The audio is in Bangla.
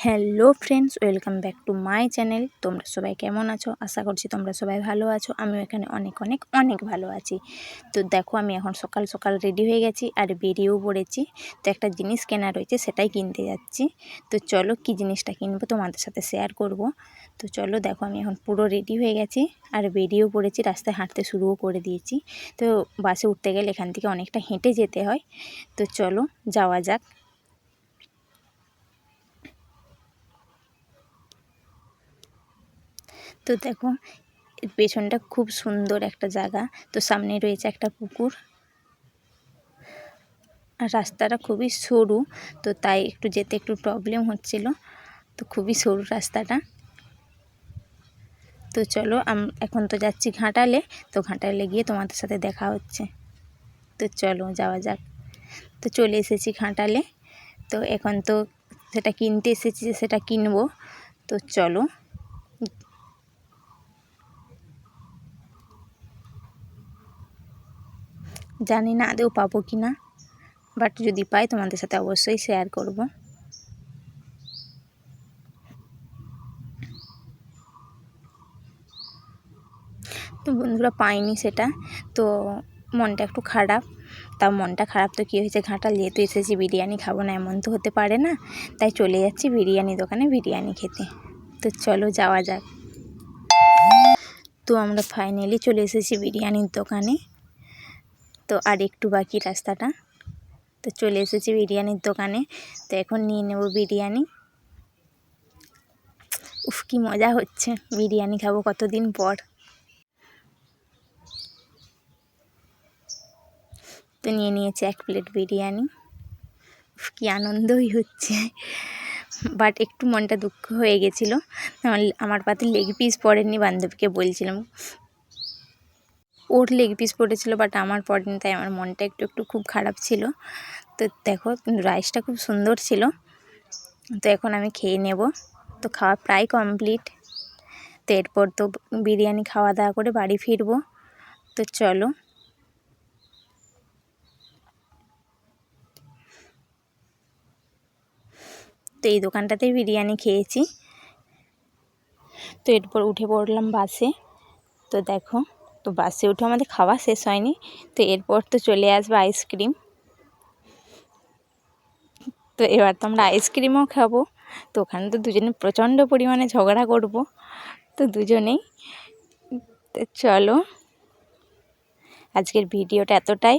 Hello friends, welcome back to my channel. তোমরা সবাই কেমন আছো? আশা করছি তোমরা সবাই ভালো আছো। আমিও এখানে অনেক অনেক অনেক ভালো আছি। তো দেখো, আমি এখন সকাল সকাল রেডি হয়ে গেছি আর বেরিয়েও পড়েছি। তো একটা জিনিস কেনা রয়েছে, সেটাই কিনতে যাচ্ছি। তো চলো, কী জিনিসটা কিনবো তোমাদের সাথে শেয়ার করব। তো চলো দেখো, আমি এখন পুরো রেডি হয়ে গেছি আর বেরিয়েও পড়েছি। রাস্তায় হাঁটতে শুরুও করে দিয়েছি। তো বাসে উঠতে গেলে এখান থেকে অনেকটা হেঁটে যেতে হয়। তো চলো যাওয়া যাক। তো দেখো, এর পেছনটা খুব সুন্দর একটা জায়গা। তো সামনে রয়েছে একটা পুকুর আর রাস্তাটা খুবই সরু, তো তাই একটু যেতে একটু প্রবলেম হচ্ছিল। তো খুবই সরু রাস্তাটা। তো চলো, এখন তো যাচ্ছি ঘাটালে। তো ঘাটালে গিয়ে তোমাদের সাথে দেখা হচ্ছে। তো চলো যাওয়া যাক। তো চলে এসেছি ঘাটালে। তো এখন তো সেটা কিনতে এসেছি, সেটা কিনবো। তো চলো। জানি না আদৌ পাবো কি না, বাট যদি পাই তোমাদের সাথে অবশ্যই শেয়ার করব। তো বন্ধুরা, পাইনি সেটা। তো মনটা একটু খারাপ। তা মনটা খারাপ তো কী হয়েছে, ঘাটাল যেহেতু এসেছি, বিরিয়ানি খাবো না এমন তো হতে পারে না। তাই চলে যাচ্ছি বিরিয়ানি দোকানে বিরিয়ানি খেতে। তো চলো যাওয়া যাক। তো আমরা ফাইনালি চলে এসেছি বিরিয়ানির দোকানে। তো আর একটু বাকি রাস্তাটা। তো চলে এসেছি বিরিয়ানির দোকানে। তো এখন নিয়ে নেব বিরিয়ানি। উফ, কি মজা হচ্ছে, বিরিয়ানি খাবো কতদিন পর। তো নিয়ে নিয়েছি 1 প্লেট বিরিয়ানি। কী আনন্দই হচ্ছে, বাট একটু মনটা দুঃখ হয়ে গেছিলো। আমার পাতে লেগ পিস পড়েনি। বান্ধবীকে বলছিলাম, ওর লেগ পিস পড়েছিল বাট আমার পড়েনি, তাই আমার মনটা একটু একটু খুব খারাপ ছিল। তো দেখো, রাইসটা খুব সুন্দর ছিল। তো এখন আমি খেয়ে নেব। তো খাওয়া প্রায় কমপ্লিট। তো এরপর তো বিরিয়ানি খাওয়া দাওয়া করে বাড়ি ফিরবো। তো চলো। তো এই দোকানটাতেই বিরিয়ানি খেয়েছি। তো এরপর উঠে পড়লাম বাসে। তো দেখো, তো বাসে উঠে আমাদের খাওয়া শেষ হয়নি। তো এরপর তো চলে আসবে আইসক্রিম। তো এবার তো আমরা আইসক্রিমও খাবো। তো ওখানে তো দুজনে প্রচণ্ড পরিমাণে ঝগড়া করব। তো দুজনেই। তো চলো, আজকের ভিডিওটা এতটাই।